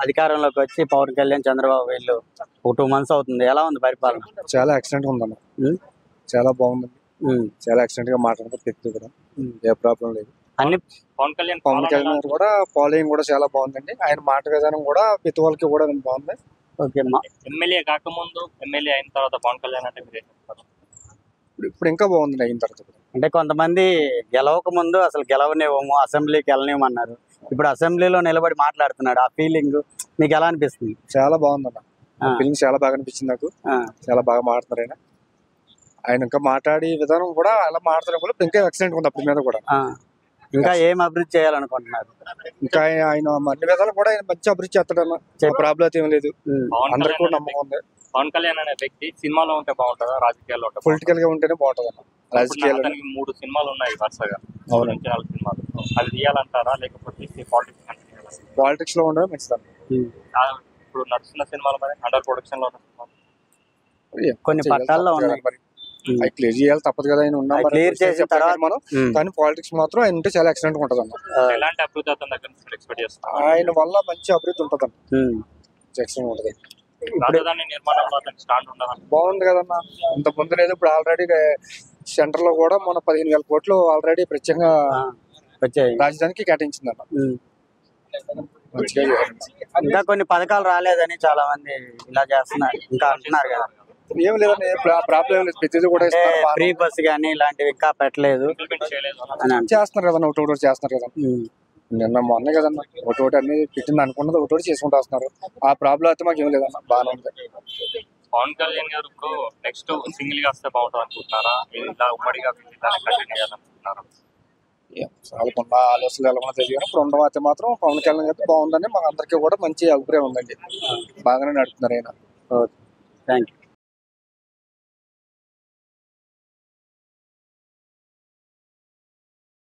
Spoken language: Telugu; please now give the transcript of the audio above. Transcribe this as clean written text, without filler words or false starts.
అధికారంలోకి వచ్చి పవన్ కళ్యాణ్, చంద్రబాబు వీళ్ళు ఒక 2 months అవుతుంది. ఎలా ఉంది పరిపాలన? చాలా ఎక్సలెంట్ గా ఉందన్న. చాలా బాగుంది. చాలా ఎక్సలెంట్ గా మాట్లాడుతూ వ్యక్తి కూడా ఏ ప్రాబ్లం లేదు. అన్ని పవన్ కళ్యాణ్ కూడా ఫాలోయింగ్ కూడా చాలా బాగుందండి. ఆయన మాట విధానం కూడా ప్రతి వాళ్ళకి కూడా బాగుంది. ఓకే. ఎమ్మెల్యే కాకముందు, ఎమ్మెల్యే అయిన తర్వాత పవన్ కళ్యాణ్ అంటే మీరు ఏం చెప్తారు? ఇప్పుడు ఇంకా బాగుంది అయిన తర్వాత. అంటే కొంతమంది గెలవక ముందు అసలు గెలవనివ్వము, అసెంబ్లీకి వెళ్ళనివ్వమన్నారు. ఇప్పుడు అసెంబ్లీలో నిలబడి మాట్లాడుతున్నాడు. ఆ ఫీలింగ్ మీకు ఎలా అనిపిస్తుంది? చాలా బాగుందన్న. ఫీలింగ్ చాలా బాగా అనిపించింది నాకు. చాలా బాగా మాట్లాడుతున్నారు ఆయన. ఆయన ఇంకా మాట్లాడే విధానం కూడా అలా మాట్లాడడం కూడా ఇంకా ఎక్సలెంట్ ఉంది. అప్పటి మీద కూడా ఇంకా ఏం అభివృద్ధి చేయాలనుకుంటున్నారు? ఇంకా ఆయన అన్ని విధాలు కూడా ఆయన మంచి అభివృద్ధి చేస్తాడన్న. ప్రాబ్లం ఏం లేదు. అందరికి కూడా నమ్మకం ఉంది. పవన్ కళ్యాణ్ అనే వ్యక్తి సినిమాలో ఉంటే బాగుంటుందా, రాజకీయాల్లో ఉంటే? పొలిటికల్ గా ఉంటేనే బాగుంటుంది అన్న. రాజకీయాలు 3 సినిమాలు ఉన్నాయి వరుసగా. 4 సినిమాలు. అది తీయాలంటారా లేకపోతే పాలిటిక్స్ లో ఉండడం మంచిదన్న. ఇప్పుడు నడుస్తున్న సినిమాలు మరి అండర్ ప్రొడక్షన్ లో కొన్ని పట్టాల్లో ఉన్నాయి. అవి క్లియర్ చేయాలి తప్పదు కదా. ఆయన ఉన్నాం క్లియర్ చేసిన తర్వాత మనం. కానీ పాలిటిక్స్ మాత్రం ఆయన ఉంటే చాలా ఎక్సలెంట్ ఉంటుంది అన్న. ఎలాంటి అభివృద్ధి అతని దగ్గర నుంచి ఎక్స్పెక్ట్ చేస్తారు? ఆయన వల్ల మంచి అభివృద్ధి ఉంటుంది అన్న. ఎక్సలెంట్ ఉంటుంది. రాజధాని నిర్మాణంలో అతనికి స్టాండ్ ఉండదు. బాగుంది కదన్నా. ఇంత ముందు లేదు. ఇప్పుడు ఆల్రెడీ సెంటర్ లో కూడా మన 15,000 కోట్లు ఆల్రెడీ ప్రత్యేకంగా రాజధానికి కేటాయించింది అన్న. ఇంకా కొన్ని పథకాలు రాలేదని చాలా మంది ఇలా చేస్తున్నారు. ఇంకా అంటున్నారు కదా. ఏం లేదండి. ప్రాబ్లం లేదు. ప్రతిదీ కూడా ఫ్రీ బస్ గానీ ఇలాంటివి ఇంకా పెట్టలేదు. చేస్తున్నారు కదన్నా. ఒకటి చేస్తున్నారు కదా. నిన్న మొన్న కదన్నా ఒకటి అన్ని పెట్టింది అనుకున్నది ఒకటి చేసుకుంటూ వస్తున్నారు. ఆ ప్రాబ్లం అయితే మాకు ఏం లేదన్నా. బాగానే ఉంది. పవన్ కళ్యాణ్ గారు నెక్స్ట్ సింగిల్ గా వస్తే బాగుంటుంది అనుకుంటున్నారా, ఇలా ఉమ్మడిగా కంటిన్యూ చేయాలనుకుంటున్నారా? వాళ్ళకున్న ఆలోచనలు ఎలా తెలియదు. ఇప్పుడు ఉండవైతే మాత్రం పవన్ కళ్యాణ్ గారు బాగుందని మాకు అందరికీ కూడా మంచి అభిప్రాయం ఉందండి. బాగానే నడుపుతున్నారు ఆయన. Thank you.